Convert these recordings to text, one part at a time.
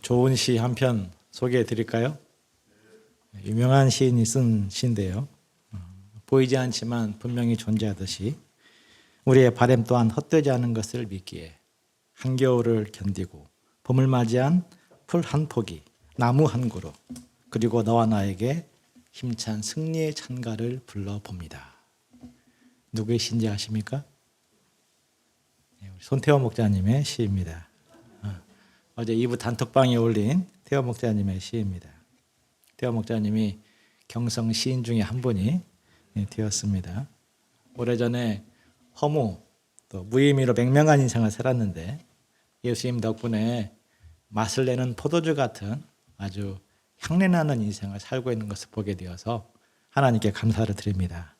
좋은 시 한 편 소개해 드릴까요? 유명한 시인이 쓴 시인데요. 보이지 않지만 분명히 존재하듯이 우리의 바람 또한 헛되지 않은 것을 믿기에 한겨울을 견디고 봄을 맞이한 풀 한 포기, 나무 한 그루, 그리고 너와 나에게 힘찬 승리의 찬가를 불러봅니다. 누구의 시인지 아십니까? 손태호 목자님의 시입니다. 어제 2부 단톡방에 올린 태호 목자님의 시입니다. 태호 목자님이 경성 시인 중에 한 분이 되었습니다. 오래전에 허무 또 무의미로 맹명한 인생을 살았는데 예수님 덕분에 맛을 내는 포도주 같은 아주 향내나는 인생을 살고 있는 것을 보게 되어서 하나님께 감사를 드립니다.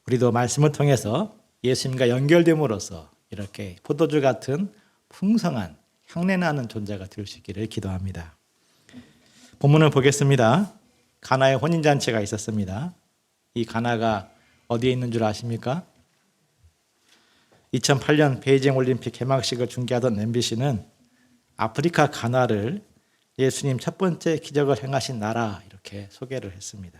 우리도 말씀을 통해서 예수님과 연결됨으로써 이렇게 포도주 같은 풍성한 향내나는 존재가 될 수 있기를 기도합니다. 본문을 보겠습니다. 가나의 혼인잔치가 있었습니다. 이 가나가 어디에 있는 줄 아십니까? 2008년 베이징 올림픽 개막식을 중계하던 MBC는 아프리카 가나를 예수님 첫 번째 기적을 행하신 나라 이렇게 소개를 했습니다.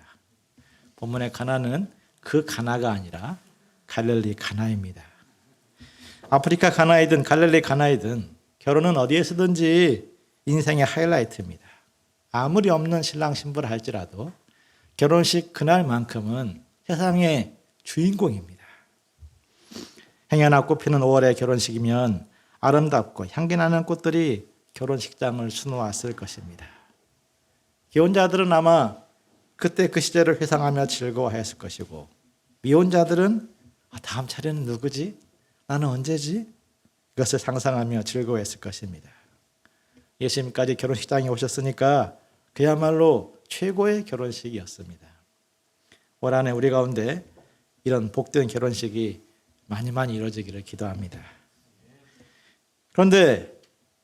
본문의 가나는 그 가나가 아니라 갈릴리 가나입니다. 아프리카 가나이든 갈릴리 가나이든 결혼은 어디에서든지 인생의 하이라이트입니다. 아무리 없는 신랑 신부를 할지라도 결혼식 그날만큼은 세상의 주인공입니다. 행여나 꽃피는 5월의 결혼식이면 아름답고 향기나는 꽃들이 결혼식장을 수놓았을 것입니다. 기혼자들은 아마 그때 그 시절을 회상하며 즐거워했을 것이고 미혼자들은 다음 차례는 누구지? 나는 언제지? 이것을 상상하며 즐거워했을 것입니다. 예수님까지 결혼식장에 오셨으니까 그야말로 최고의 결혼식이었습니다. 올 한해 우리 가운데 이런 복된 결혼식이 많이 이루어지기를 기도합니다. 그런데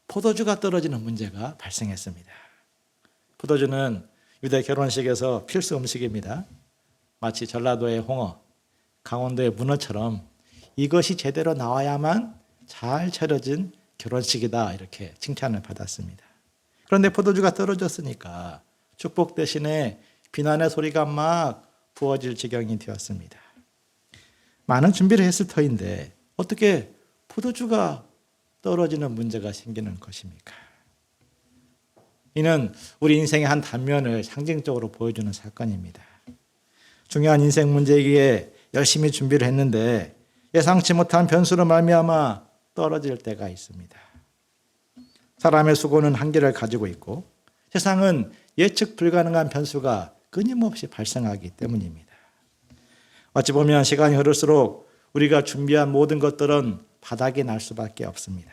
포도주가 떨어지는 문제가 발생했습니다. 포도주는 유대 결혼식에서 필수 음식입니다. 마치 전라도의 홍어, 강원도의 문어처럼 이것이 제대로 나와야만 잘 차려진 결혼식이다 이렇게 칭찬을 받았습니다. 그런데 포도주가 떨어졌으니까 축복 대신에 비난의 소리가 막 부어질 지경이 되었습니다. 많은 준비를 했을 터인데 어떻게 포도주가 떨어지는 문제가 생기는 것입니까? 이는 우리 인생의 한 단면을 상징적으로 보여주는 사건입니다. 중요한 인생 문제이기에 열심히 준비를 했는데 예상치 못한 변수로 말미암아 떨어질 때가 있습니다. 사람의 수고는 한계를 가지고 있고 세상은 예측 불가능한 변수가 끊임없이 발생하기 때문입니다. 어찌 보면 시간이 흐를수록 우리가 준비한 모든 것들은 바닥이 날 수밖에 없습니다.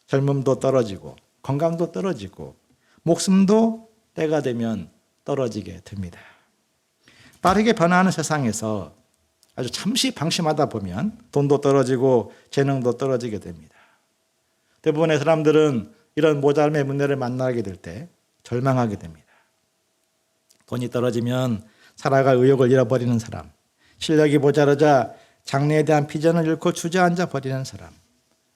젊음도 떨어지고 건강도 떨어지고 목숨도 때가 되면 떨어지게 됩니다. 빠르게 변화하는 세상에서 아주 잠시 방심하다 보면 돈도 떨어지고 재능도 떨어지게 됩니다. 대부분의 사람들은 이런 모자람의 문제를 만나게 될 때 절망하게 됩니다. 돈이 떨어지면 살아갈 의욕을 잃어버리는 사람, 실력이 모자라자 장래에 대한 비전을 잃고 주저앉아 버리는 사람,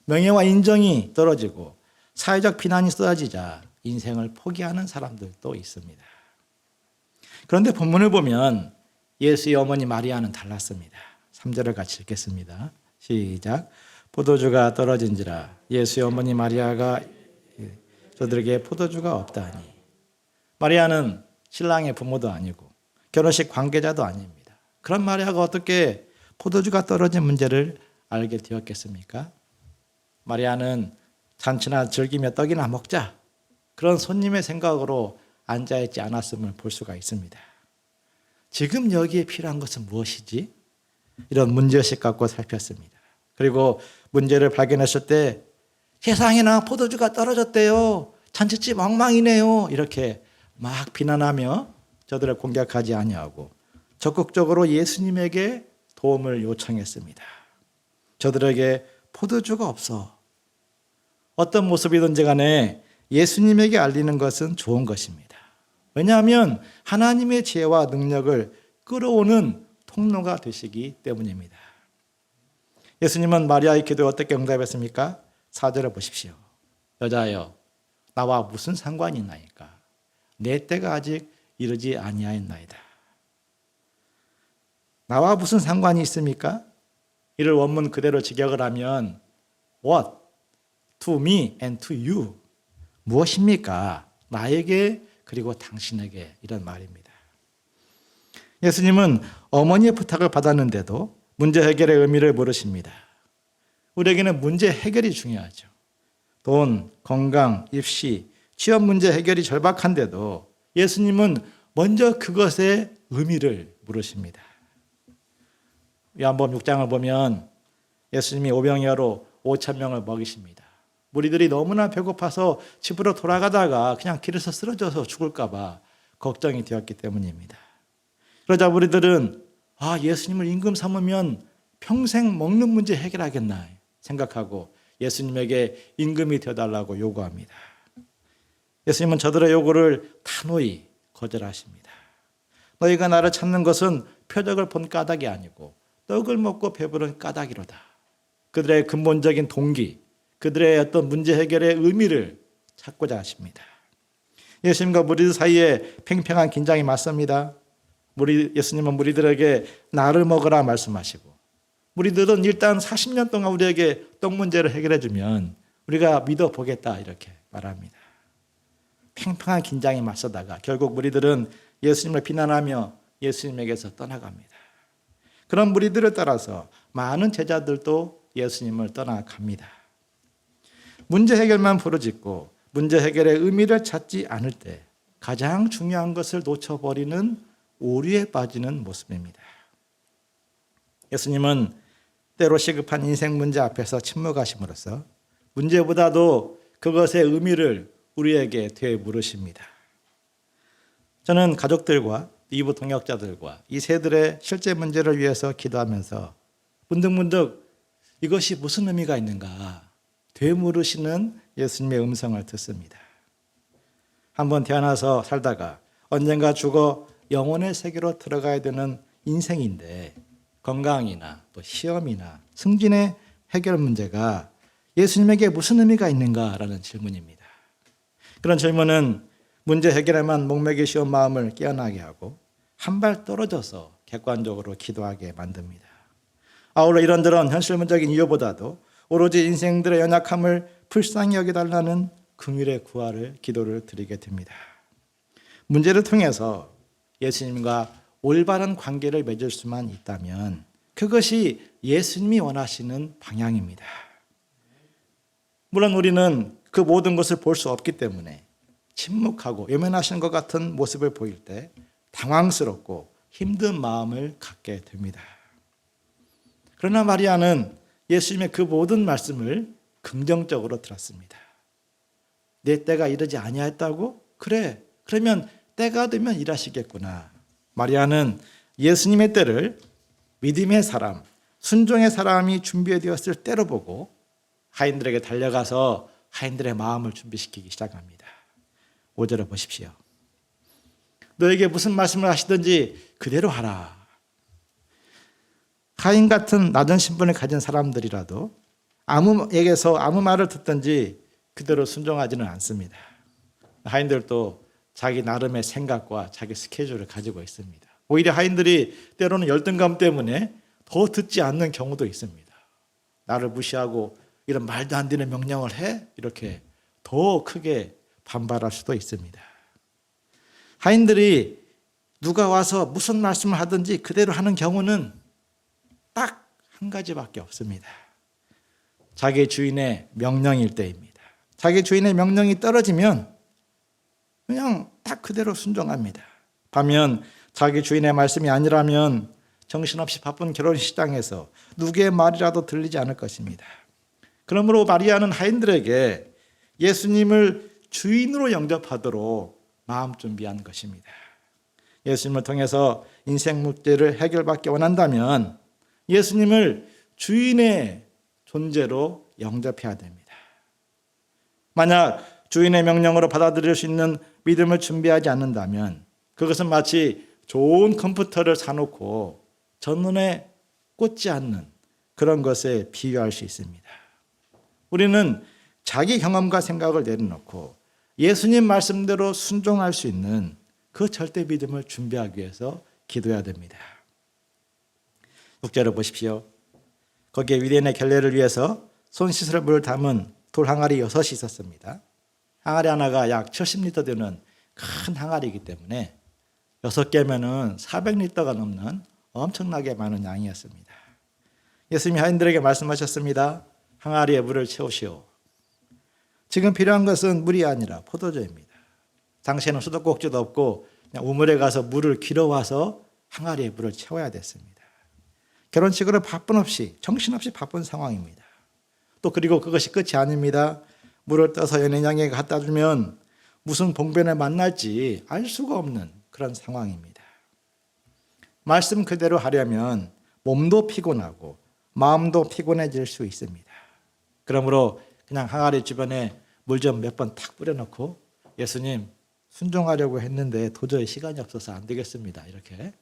명예와 인정이 떨어지고 사회적 비난이 쏟아지자 인생을 포기하는 사람들도 있습니다. 그런데 본문을 보면 예수의 어머니 마리아는 달랐습니다. 3절을 같이 읽겠습니다. 시작. 포도주가 떨어진지라 예수의 어머니 마리아가 저들에게 포도주가 없다니. 마리아는 신랑의 부모도 아니고 결혼식 관계자도 아닙니다. 그런 마리아가 어떻게 포도주가 떨어진 문제를 알게 되었겠습니까? 마리아는 잔치나 즐기며 떡이나 먹자 그런 손님의 생각으로 앉아있지 않았음을 볼 수가 있습니다. 지금 여기에 필요한 것은 무엇이지? 이런 문제의식 갖고 살폈습니다. 그리고 문제를 발견했을 때 세상에나 포도주가 떨어졌대요. 잔치집 엉망이네요. 이렇게 막 비난하며 저들을 공격하지 아니하고 적극적으로 예수님에게 도움을 요청했습니다. 저들에게 포도주가 없어. 어떤 모습이든지 간에 예수님에게 알리는 것은 좋은 것입니다. 왜냐하면 하나님의 지혜와 능력을 끌어오는 통로가 되시기 때문입니다. 예수님은 마리아의 기도에 어떻게 응답했습니까? 4절을 보십시오. 여자여, 나와 무슨 상관이 있나이까? 내 때가 아직 이르지 아니하였나이다. 나와 무슨 상관이 있습니까? 이를 원문 그대로 직역을 하면 What to me and to you? 무엇입니까? 나에게 그리고 당신에게, 이런 말입니다. 예수님은 어머니의 부탁을 받았는데도 문제 해결의 의미를 모르십니다. 우리에게는 문제 해결이 중요하죠. 돈, 건강, 입시, 취업 문제 해결이 절박한데도 예수님은 먼저 그것의 의미를 물으십니다. 요한복음 6장을 보면 예수님이 오병이어로 5,000명을 먹이십니다. 무리들이 너무나 배고파서 집으로 돌아가다가 그냥 길에서 쓰러져서 죽을까 봐 걱정이 되었기 때문입니다. 그러자 무리들은 예수님을 임금 삼으면 평생 먹는 문제 해결하겠나 생각하고 예수님에게 임금이 되어달라고 요구합니다. 예수님은 저들의 요구를 단호히 거절하십니다. 너희가 나를 찾는 것은 표적을 본 까닭이 아니고 떡을 먹고 배부른 까닭이로다. 그들의 근본적인 동기, 그들의 어떤 문제 해결의 의미를 찾고자 하십니다. 예수님과 무리들 사이에 팽팽한 긴장이 맞습니다. 예수님은 무리들에게 나를 먹으라 말씀하시고, 무리들은 일단 40년 동안 우리에게 떡 문제를 해결해 주면 우리가 믿어보겠다 이렇게 말합니다. 팽팽한 긴장이 맞서다가 결국 무리들은 예수님을 비난하며 예수님에게서 떠나갑니다. 그런 무리들을 따라서 많은 제자들도 예수님을 떠나갑니다. 문제 해결만 부르짖고 문제 해결의 의미를 찾지 않을 때 가장 중요한 것을 놓쳐버리는 오류에 빠지는 모습입니다. 예수님은 때로 시급한 인생 문제 앞에서 침묵하심으로써 문제보다도 그것의 의미를 우리에게 되물으십니다. 저는 가족들과 이부 동역자들과 이 세들의 실제 문제를 위해서 기도하면서 문득문득 이것이 무슨 의미가 있는가 되물으시는 예수님의 음성을 듣습니다. 한번 태어나서 살다가 언젠가 죽어 영혼의 세계로 들어가야 되는 인생인데 건강이나 또 시험이나 승진의 해결 문제가 예수님에게 무슨 의미가 있는가라는 질문입니다. 그런 질문은 문제 해결에만 목매기 쉬운 마음을 깨어나게 하고 한 발 떨어져서 객관적으로 기도하게 만듭니다. 아울러 이런저런 현실문적인 이유보다도 오로지 인생들의 연약함을 불쌍히 여겨달라는 긍휼의 구하를 기도를 드리게 됩니다. 문제를 통해서 예수님과 올바른 관계를 맺을 수만 있다면 그것이 예수님이 원하시는 방향입니다. 물론 우리는 그 모든 것을 볼 수 없기 때문에 침묵하고 외면하시는 것 같은 모습을 보일 때 당황스럽고 힘든 마음을 갖게 됩니다. 그러나 마리아는 예수님의 그 모든 말씀을 긍정적으로 들었습니다. 내 때가 이르지 아니하였다고? 그래, 그러면 때가 되면 일하시겠구나. 마리아는 예수님의 때를 믿음의 사람, 순종의 사람이 준비되었을 때로 보고 하인들에게 달려가서 하인들의 마음을 준비시키기 시작합니다. 5절을 보십시오. 너에게 무슨 말씀을 하시든지 그대로 하라. 하인 같은 낮은 신분을 가진 사람들이라도 아무에게서 아무 말을 듣든지 그대로 순종하지는 않습니다. 하인들도 자기 나름의 생각과 자기 스케줄을 가지고 있습니다. 오히려 하인들이 때로는 열등감 때문에 더 듣지 않는 경우도 있습니다. 나를 무시하고 이런 말도 안 되는 명령을 해? 이렇게 더 크게 반발할 수도 있습니다. 하인들이 누가 와서 무슨 말씀을 하든지 그대로 하는 경우는 딱 한 가지밖에 없습니다. 자기 주인의 명령일 때입니다. 자기 주인의 명령이 떨어지면 그냥 딱 그대로 순종합니다. 반면 자기 주인의 말씀이 아니라면 정신없이 바쁜 결혼식장에서 누구의 말이라도 들리지 않을 것입니다. 그러므로 마리아는 하인들에게 예수님을 주인으로 영접하도록 마음 준비한 것입니다. 예수님을 통해서 인생 문제를 해결받기 원한다면 예수님을 주인의 존재로 영접해야 됩니다. 만약 주인의 명령으로 받아들일 수 있는 믿음을 준비하지 않는다면 그것은 마치 좋은 컴퓨터를 사놓고 전원에 꽂지 않는 그런 것에 비유할 수 있습니다. 우리는 자기 경험과 생각을 내려놓고 예수님 말씀대로 순종할 수 있는 그 절대 믿음을 준비하기 위해서 기도해야 됩니다. 6절을 보십시오. 거기에 유대인의 결례를 위해서 손 씻을 물을 담은 돌 항아리 6이 있었습니다. 항아리 하나가 약 70리터 되는 큰 항아리이기 때문에 6개면은 400리터가 넘는 엄청나게 많은 양이었습니다. 예수님이 하인들에게 말씀하셨습니다. 항아리에 물을 채우시오. 지금 필요한 것은 물이 아니라 포도주입니다. 당시에는 수도꼭지도 없고 그냥 우물에 가서 물을 길어와서 항아리에 물을 채워야 됐습니다. 결혼식으로 바쁜 없이 정신없이 바쁜 상황입니다. 또 그리고 그것이 끝이 아닙니다. 물을 떠서 연인양에게 갖다 주면 무슨 봉변을 만날지 알 수가 없는 그런 상황입니다. 말씀 그대로 하려면 몸도 피곤하고 마음도 피곤해질 수 있습니다. 그러므로 그냥 항아리 주변에 물 좀 몇 번 탁 뿌려놓고 예수님 순종하려고 했는데 도저히 시간이 없어서 안 되겠습니다. 이렇게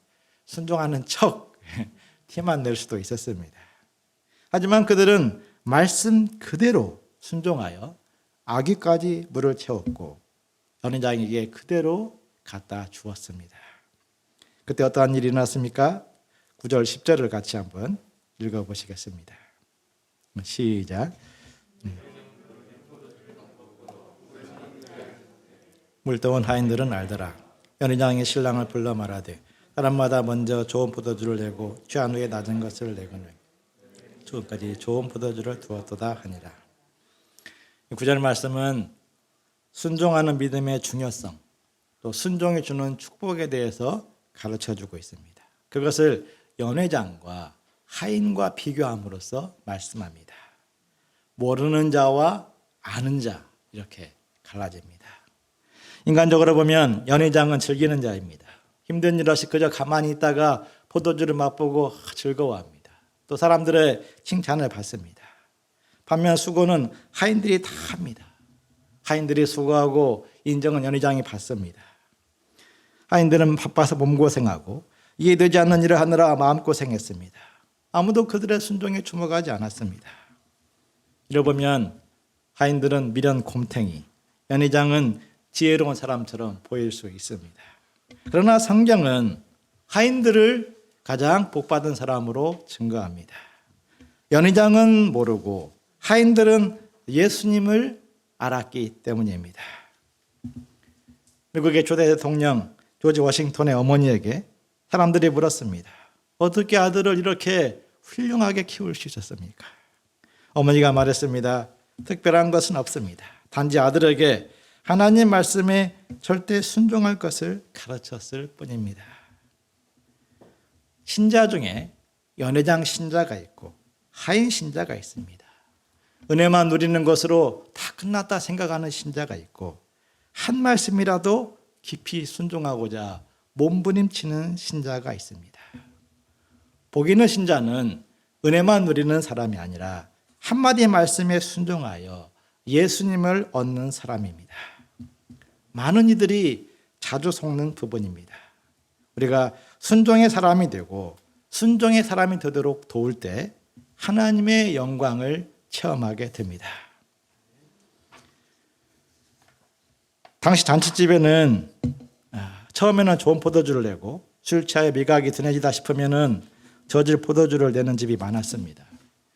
순종하는 척 티만 낼 수도 있었습니다. 하지만 그들은 말씀 그대로 순종하여 아기까지 물을 채웠고 연인장에게 그대로 갖다 주었습니다. 그때 어떠한 일이 일어났습니까? 9절 10절을 같이 한번 읽어보시겠습니다. 시작. 물떠온 하인들은 알더라. 연인장이 신랑을 불러 말하되 사람마다 먼저 좋은 포도주를 내고 취한 후에 낮은 것을 내거늘 지금까지 좋은 포도주를 두었도다 하니라. 9절 말씀은 순종하는 믿음의 중요성, 또 순종이 주는 축복에 대해서 가르쳐주고 있습니다. 그것을 연회장과 하인과 비교함으로써 말씀합니다. 모르는 자와 아는 자 이렇게 갈라집니다. 인간적으로 보면 연회장은 즐기는 자입니다. 힘든 일 없이 그저 가만히 있다가 포도주를 맛보고 즐거워합니다. 또 사람들의 칭찬을 받습니다. 반면 수고는 하인들이 다 합니다. 하인들이 수고하고 인정은 연회장이 받습니다. 하인들은 바빠서 몸고생하고 이해되지 않는 일을 하느라 마음고생했습니다. 아무도 그들의 순종에 주목하지 않았습니다. 이를 보면 하인들은 미련 곰탱이, 연회장은 지혜로운 사람처럼 보일 수 있습니다. 그러나 성경은 하인들을 가장 복받은 사람으로 증거합니다. 연회장은 모르고 하인들은 예수님을 알았기 때문입니다. 미국의 초대 대통령 조지 워싱턴의 어머니에게 사람들이 물었습니다. 어떻게 아들을 이렇게 훌륭하게 키울 수 있었습니까? 어머니가 말했습니다. 특별한 것은 없습니다. 단지 아들에게 하나님 말씀에 절대 순종할 것을 가르쳤을 뿐입니다. 신자 중에 연회장 신자가 있고 하인 신자가 있습니다. 은혜만 누리는 것으로 다 끝났다 생각하는 신자가 있고 한 말씀이라도 깊이 순종하고자 몸부림치는 신자가 있습니다. 복 있는 신자는 은혜만 누리는 사람이 아니라 한마디 말씀에 순종하여 예수님을 얻는 사람입니다. 많은 이들이 자주 속는 부분입니다. 우리가 순종의 사람이 되고 순종의 사람이 되도록 도울 때 하나님의 영광을 체험하게 됩니다. 당시 잔치집에는 처음에는 좋은 포도주를 내고 술 취하여 미각이 둔해지다 싶으면은 저질 포도주를 내는 집이 많았습니다.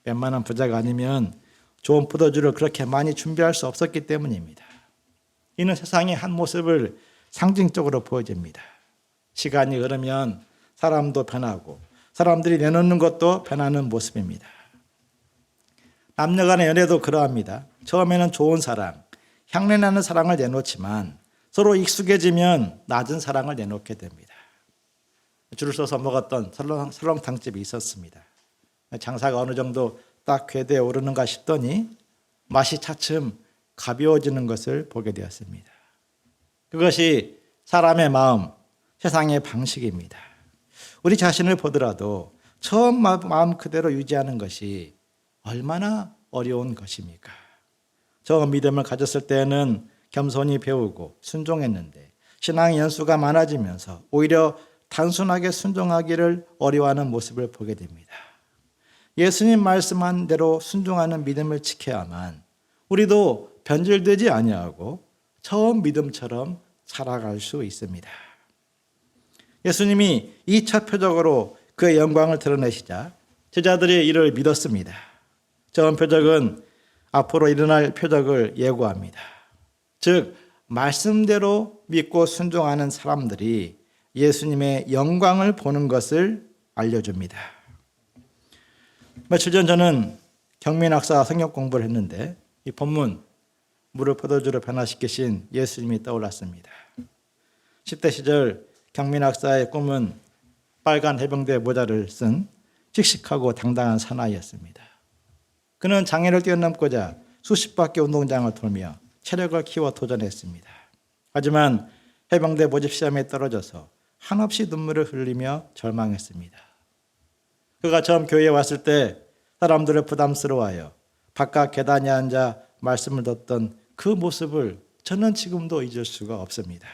웬만한 부자가 아니면 좋은 포도주를 그렇게 많이 준비할 수 없었기 때문입니다. 이는 세상의 한 모습을 상징적으로 보여줍니다. 시간이 흐르면 사람도 변하고 사람들이 내놓는 것도 변하는 모습입니다. 남녀 간의 연애도 그러합니다. 처음에는 좋은 사랑, 향내나는 사랑을 내놓지만 서로 익숙해지면 낮은 사랑을 내놓게 됩니다. 줄을 서서 먹었던 설렁탕집이 있었습니다. 장사가 어느 정도 딱 궤도에 오르는가 싶더니 맛이 차츰 가벼워지는 것을 보게 되었습니다. 그것이 사람의 마음, 세상의 방식입니다. 우리 자신을 보더라도 처음 마음 그대로 유지하는 것이 얼마나 어려운 것입니까? 처음 믿음을 가졌을 때는 겸손히 배우고 순종했는데 신앙의 연수가 많아지면서 오히려 단순하게 순종하기를 어려워하는 모습을 보게 됩니다. 예수님 말씀한 대로 순종하는 믿음을 지켜야만 우리도 변질되지 아니하고 처음 믿음처럼 살아갈 수 있습니다. 예수님이 2차 표적으로 그의 영광을 드러내시자 제자들이 이를 믿었습니다. 처음 표적은 앞으로 일어날 표적을 예고합니다. 즉 말씀대로 믿고 순종하는 사람들이 예수님의 영광을 보는 것을 알려줍니다. 며칠 전 저는 경민학사 성경 공부를 했는데 이 본문 물을 포도주로 변화시키신 예수님이 떠올랐습니다. 10대 시절 경민학사의 꿈은 빨간 해병대 모자를 쓴 씩씩하고 당당한 사나이였습니다. 그는 장애를 뛰어넘고자 수십 바퀴 운동장을 돌며 체력을 키워 도전했습니다. 하지만 해병대 모집 시험에 떨어져서 한없이 눈물을 흘리며 절망했습니다. 그가 처음 교회에 왔을 때 사람들을 부담스러워하여 바깥 계단에 앉아 말씀을 듣던 그 모습을 저는 지금도 잊을 수가 없습니다.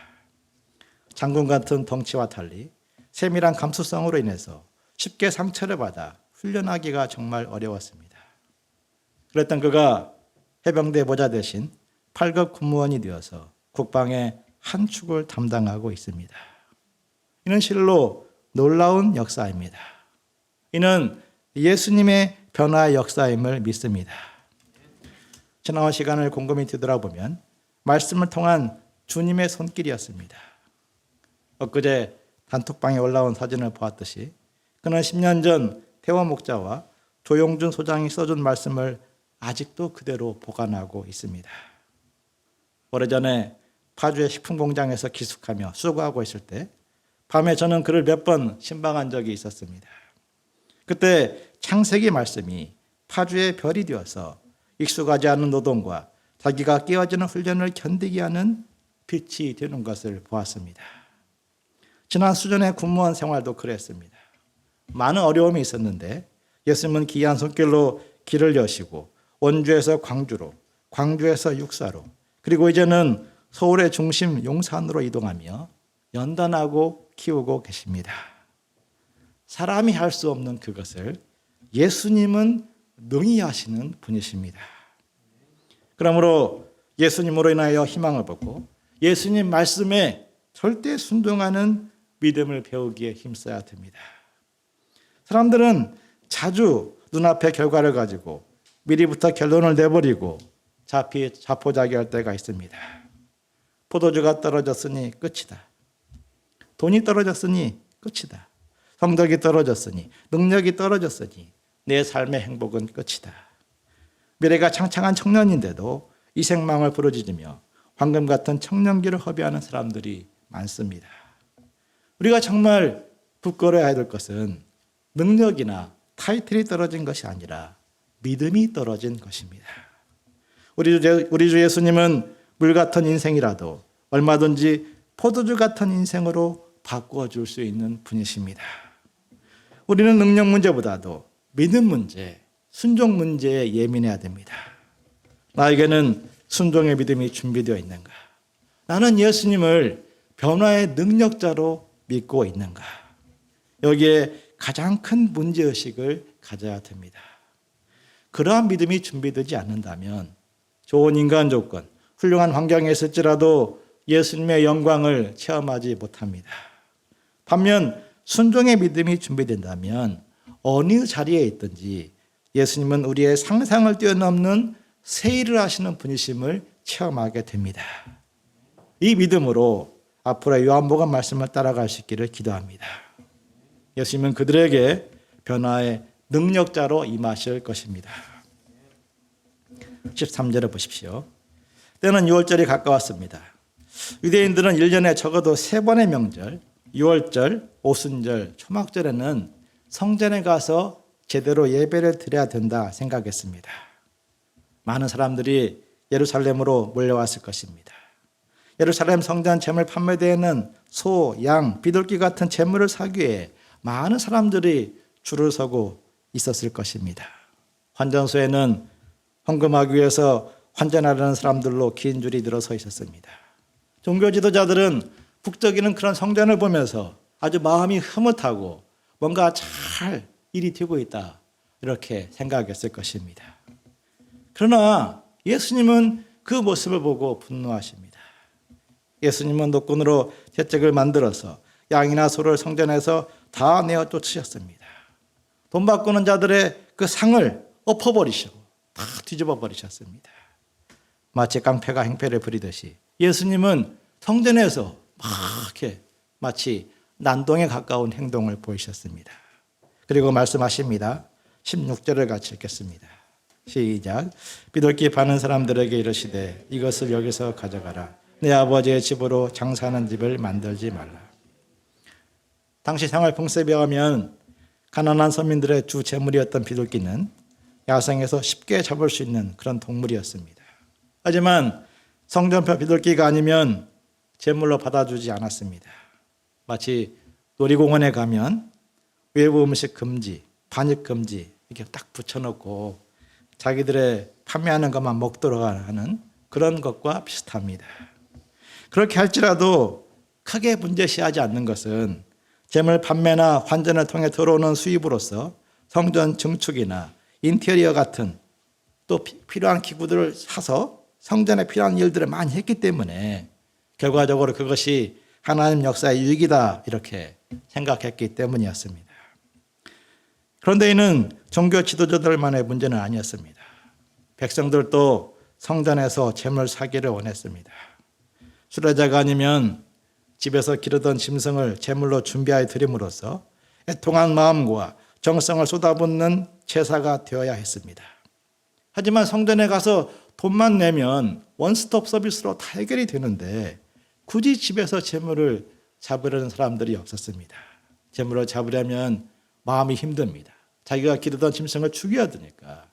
장군 같은 덩치와 달리 세밀한 감수성으로 인해서 쉽게 상처를 받아 훈련하기가 정말 어려웠습니다. 그랬던 그가 해병대 모자 대신 8급 군무원이 되어서 국방의 한 축을 담당하고 있습니다. 이는 실로 놀라운 역사입니다. 이는 예수님의 변화의 역사임을 믿습니다. 지나온 시간을 곰곰이 뒤돌아보면 말씀을 통한 주님의 손길이었습니다. 엊그제 단톡방에 올라온 사진을 보았듯이 그는 10년 전 태원 목자와 조용준 소장이 써준 말씀을 아직도 그대로 보관하고 있습니다. 오래전에 파주의 식품공장에서 기숙하며 수고하고 있을 때 밤에 저는 그를 몇 번 신방한 적이 있었습니다. 그때 창세기 말씀이 파주의 별이 되어서 익숙하지 않은 노동과 자기가 깨어지는 훈련을 견디게 하는 빛이 되는 것을 보았습니다. 지난 수련의 군무원 생활도 그랬습니다. 많은 어려움이 있었는데 예수님은 기이한 손길로 길을 여시고 원주에서 광주로, 광주에서 육사로, 그리고 이제는 서울의 중심 용산으로 이동하며 연단하고 키우고 계십니다. 사람이 할 수 없는 그것을 예수님은 능히 하시는 분이십니다. 그러므로 예수님으로 인하여 희망을 보고 예수님 말씀에 절대 순종하는 믿음을 배우기에 힘써야 됩니다. 사람들은 자주 눈앞의 결과를 가지고 미리부터 결론을 내버리고 자포자기할 때가 있습니다. 포도주가 떨어졌으니 끝이다. 돈이 떨어졌으니 끝이다. 성적이 떨어졌으니, 능력이 떨어졌으니 내 삶의 행복은 끝이다. 미래가 창창한 청년인데도 이 생망을 부르짖으며 황금 같은 청년기를 허비하는 사람들이 많습니다. 우리가 정말 부끄러워야 될 것은 능력이나 타이틀이 떨어진 것이 아니라 믿음이 떨어진 것입니다. 우리 주 예수님은 물 같은 인생이라도 얼마든지 포도주 같은 인생으로 바꾸어 줄 수 있는 분이십니다. 우리는 능력 문제보다도 믿음 문제, 순종 문제에 예민해야 됩니다. 나에게는 순종의 믿음이 준비되어 있는가? 나는 예수님을 변화의 능력자로 믿고 있는가? 여기에 가장 큰 문제의식을 가져야 됩니다. 그러한 믿음이 준비되지 않는다면 좋은 인간 조건, 훌륭한 환경에 있을지라도 예수님의 영광을 체험하지 못합니다. 반면 순종의 믿음이 준비된다면 어느 자리에 있든지 예수님은 우리의 상상을 뛰어넘는 새 일을 하시는 분이심을 체험하게 됩니다. 이 믿음으로 앞으로 요한복음 말씀을 따라갈 수 있기를 기도합니다. 예수님은 그들에게 변화의 능력자로 임하실 것입니다. 13절을 보십시오. 때는 6월절이 가까웠습니다. 유대인들은 1년에 적어도 3번의 명절, 6월절, 오순절, 초막절에는 성전에 가서 제대로 예배를 드려야 된다 생각했습니다. 많은 사람들이 예루살렘으로 몰려왔을 것입니다. 예루살렘 성전 재물 판매대에는 소, 양, 비둘기 같은 재물을 사기 위해 많은 사람들이 줄을 서고 있었을 것입니다. 환전소에는 헌금하기 위해서 환전하려는 사람들로 긴 줄이 늘어서 있었습니다. 종교 지도자들은 북적이는 그런 성전을 보면서 아주 마음이 흐뭇하고 뭔가 잘 일이 되고 있다 이렇게 생각했을 것입니다. 그러나 예수님은 그 모습을 보고 분노하십니다. 예수님은 노끈으로 채찍을 만들어서 양이나 소를 성전에서 다 내어 쫓으셨습니다. 돈 바꾸는 자들의 그 상을 엎어버리시고 다 뒤집어 버리셨습니다. 마치 깡패가 행패를 부리듯이 예수님은 성전에서 막 이렇게 마치 난동에 가까운 행동을 보이셨습니다. 그리고 말씀하십니다. 16절을 같이 읽겠습니다. 시작. 비둘기 파는 사람들에게 이르시되 이것을 여기서 가져가라. 내 아버지의 집으로 장사하는 집을 만들지 말라. 당시 생활 풍습에 의하면 가난한 서민들의 주 재물이었던 비둘기는 야생에서 쉽게 잡을 수 있는 그런 동물이었습니다. 하지만 성전표 비둘기가 아니면 제물로 받아주지 않았습니다. 마치 놀이공원에 가면 외부 음식 금지, 반입 금지 이렇게 딱 붙여놓고 자기들의 판매하는 것만 먹도록 하는 그런 것과 비슷합니다. 그렇게 할지라도 크게 문제시하지 않는 것은 재물 판매나 환전을 통해 들어오는 수입으로서 성전 증축이나 인테리어 같은 또 필요한 기구들을 사서 성전에 필요한 일들을 많이 했기 때문에 결과적으로 그것이 하나님 역사의 유익이다 이렇게 생각했기 때문이었습니다. 그런데 이는 종교 지도자들만의 문제는 아니었습니다. 백성들도 성전에서 재물 사기를 원했습니다. 수레자가 아니면 집에서 기르던 짐승을 제물로 준비하여 드림으로써 애통한 마음과 정성을 쏟아붓는 제사가 되어야 했습니다. 하지만 성전에 가서 돈만 내면 원스톱 서비스로 다 해결이 되는데 굳이 집에서 제물을 잡으려는 사람들이 없었습니다. 제물을 잡으려면 마음이 힘듭니다. 자기가 기르던 짐승을 죽여야 되니까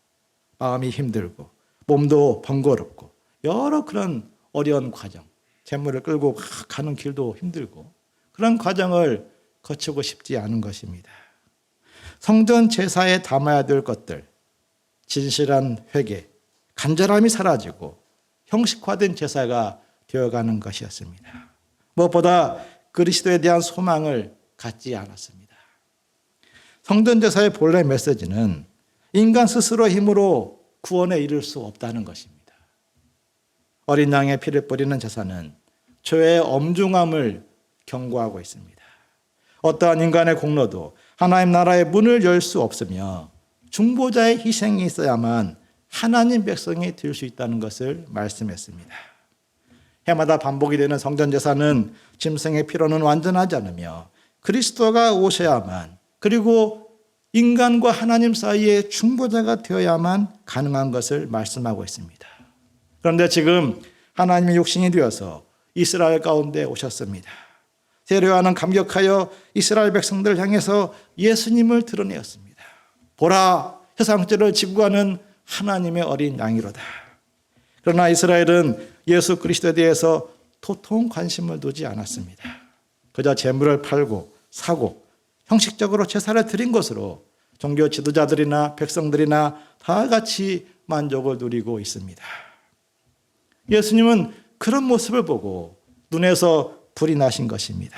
마음이 힘들고 몸도 번거롭고 여러 그런 어려운 과정, 재물을 끌고 가는 길도 힘들고 그런 과정을 거치고 싶지 않은 것입니다. 성전 제사에 담아야 될 것들, 진실한 회개, 간절함이 사라지고 형식화된 제사가 되어가는 것이었습니다. 무엇보다 그리스도에 대한 소망을 갖지 않았습니다. 성전 제사의 본래 메시지는 인간 스스로의 힘으로 구원에 이를 수 없다는 것입니다. 어린 양의 피를 뿌리는 제사는 죄의 엄중함을 경고하고 있습니다. 어떠한 인간의 공로도 하나님 나라의 문을 열 수 없으며 중보자의 희생이 있어야만 하나님 백성이 될 수 있다는 것을 말씀했습니다. 해마다 반복이 되는 성전 제사는 짐승의 피로는 완전하지 않으며 그리스도가 오셔야만 그리고 인간과 하나님 사이의 중보자가 되어야만 가능한 것을 말씀하고 있습니다. 그런데 지금 하나님의 육신이 되어서 이스라엘 가운데 오셨습니다. 세례요한은 감격하여 이스라엘 백성들을 향해서 예수님을 드러내었습니다. 보라, 세상죄를 지고 가는 하나님의 어린 양이로다. 그러나 이스라엘은 예수 그리스도에 대해서 도통 관심을 두지 않았습니다. 그저 재물을 팔고 사고 형식적으로 제사를 드린 것으로 종교 지도자들이나 백성들이나 다 같이 만족을 누리고 있습니다. 예수님은 그런 모습을 보고 눈에서 불이 나신 것입니다.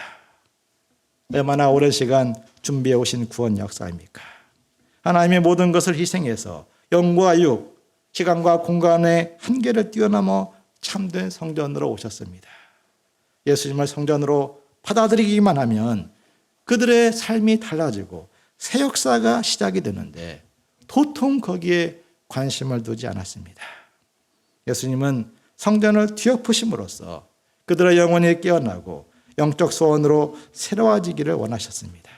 얼마나 오랜 시간 준비해 오신 구원 역사입니까? 하나님의 모든 것을 희생해서 영과 육, 시간과 공간의 한계를 뛰어넘어 참된 성전으로 오셨습니다. 예수님을 성전으로 받아들이기만 하면 그들의 삶이 달라지고 새 역사가 시작이 되는데 도통 거기에 관심을 두지 않았습니다. 예수님은 성전을 뒤엎으심으로써 그들의 영혼이 깨어나고 영적 소원으로 새로워지기를 원하셨습니다.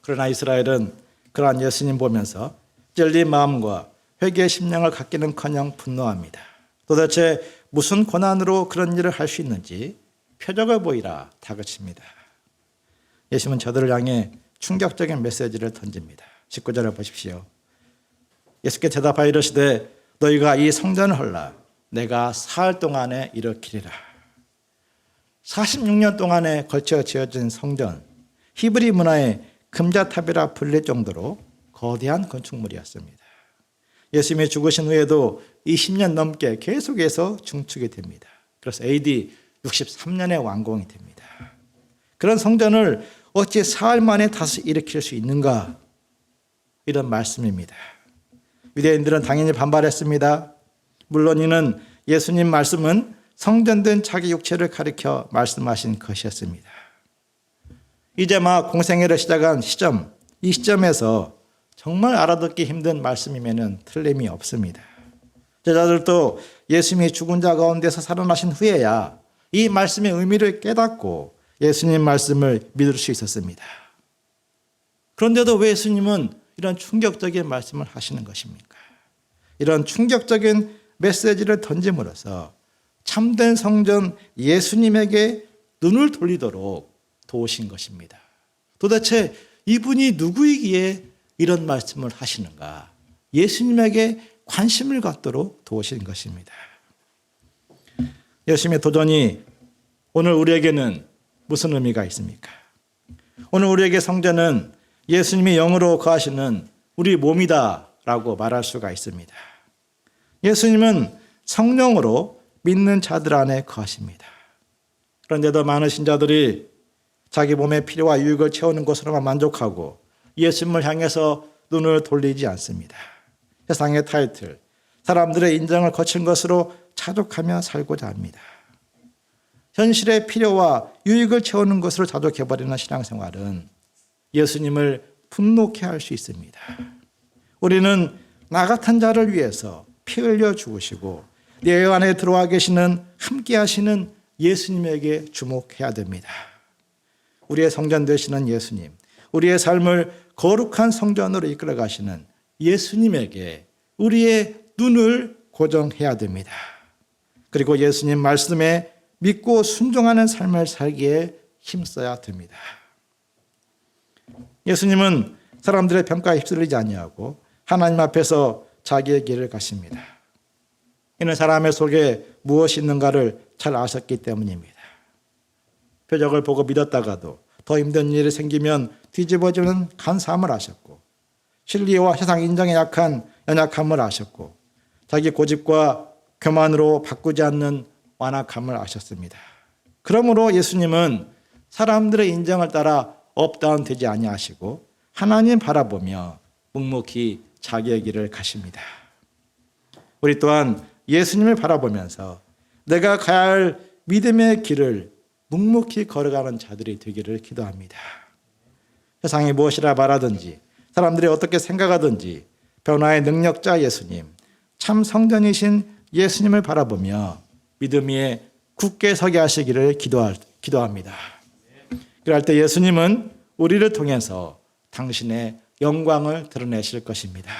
그러나 이스라엘은 그러한 예수님 보면서 찔린 마음과 회개의 심령을 갖기는커녕 분노합니다. 도대체 무슨 권한으로 그런 일을 할 수 있는지 표적을 보이라 다그칩니다. 예수님은 저들을 향해 충격적인 메시지를 던집니다. 19절을 보십시오. 예수께 대답하여 이르시되 너희가 이 성전을 헐라 내가 사흘 동안에 일으키리라. 46년 동안에 걸쳐 지어진 성전, 히브리 문화의 금자탑이라 불릴 정도로 거대한 건축물이었습니다. 예수님이 죽으신 후에도 20년 넘게 계속해서 증축이 됩니다. 그래서 AD 63년에 완공이 됩니다. 그런 성전을 어찌 사흘 만에 다시 일으킬 수 있는가? 이런 말씀입니다. 유대인들은 당연히 반발했습니다. 물론 이는 예수님 말씀은 성전된 자기 육체를 가리켜 말씀하신 것이었습니다. 이제 막 공생애를 시작한 시점, 이 시점에서 정말 알아듣기 힘든 말씀이면 틀림이 없습니다. 제자들도 예수님이 죽은 자 가운데서 살아나신 후에야 이 말씀의 의미를 깨닫고 예수님 말씀을 믿을 수 있었습니다. 그런데도 왜 예수님은 이런 충격적인 말씀을 하시는 것입니까? 이런 충격적인 메시지를 던짐으로써 참된 성전 예수님에게 눈을 돌리도록 도우신 것입니다. 도대체 이분이 누구이기에 이런 말씀을 하시는가? 예수님에게 관심을 갖도록 도우신 것입니다. 예수님의 도전이 오늘 우리에게는 무슨 의미가 있습니까? 오늘 우리에게 성전은 예수님이 영으로 거하시는 우리 몸이다라고 말할 수가 있습니다. 예수님은 성령으로 믿는 자들 안에 거하십니다. 그런데도 많은 신자들이 자기 몸의 필요와 유익을 채우는 것으로만 만족하고 예수님을 향해서 눈을 돌리지 않습니다. 세상의 타이틀, 사람들의 인정을 거친 것으로 자족하며 살고자 합니다. 현실의 필요와 유익을 채우는 것으로 자족해버리는 신앙생활은 예수님을 분노케 할 수 있습니다. 우리는 나 같은 자를 위해서 피 흘려 죽으시고 내 안에 들어와 계시는 함께 하시는 예수님에게 주목해야 됩니다. 우리의 성전 되시는 예수님, 우리의 삶을 거룩한 성전으로 이끌어 가시는 예수님에게 우리의 눈을 고정해야 됩니다. 그리고 예수님 말씀에 믿고 순종하는 삶을 살기에 힘써야 됩니다. 예수님은 사람들의 평가에 휩쓸리지 아니하고 하나님 앞에서 자기의 길을 가십니다. 이는 사람의 속에 무엇이 있는가를 잘 아셨기 때문입니다. 표적을 보고 믿었다가도 더 힘든 일이 생기면 뒤집어지는 간사함을 아셨고, 진리와 세상 인정에 약한 연약함을 아셨고, 자기 고집과 교만으로 바꾸지 않는 완악함을 아셨습니다. 그러므로 예수님은 사람들의 인정을 따라 업다운 되지 아니하시고 하나님 바라보며 묵묵히 자기의 길을 가십니다. 우리 또한 예수님을 바라보면서 내가 가야 할 믿음의 길을 묵묵히 걸어가는 자들이 되기를 기도합니다. 세상이 무엇이라 말하든지 사람들이 어떻게 생각하든지 변화의 능력자 예수님, 참 성전이신 예수님을 바라보며 믿음 위에 굳게 서게 하시기를 기도합니다. 그럴 때 예수님은 우리를 통해서 당신의 영광을 드러내실 것입니다.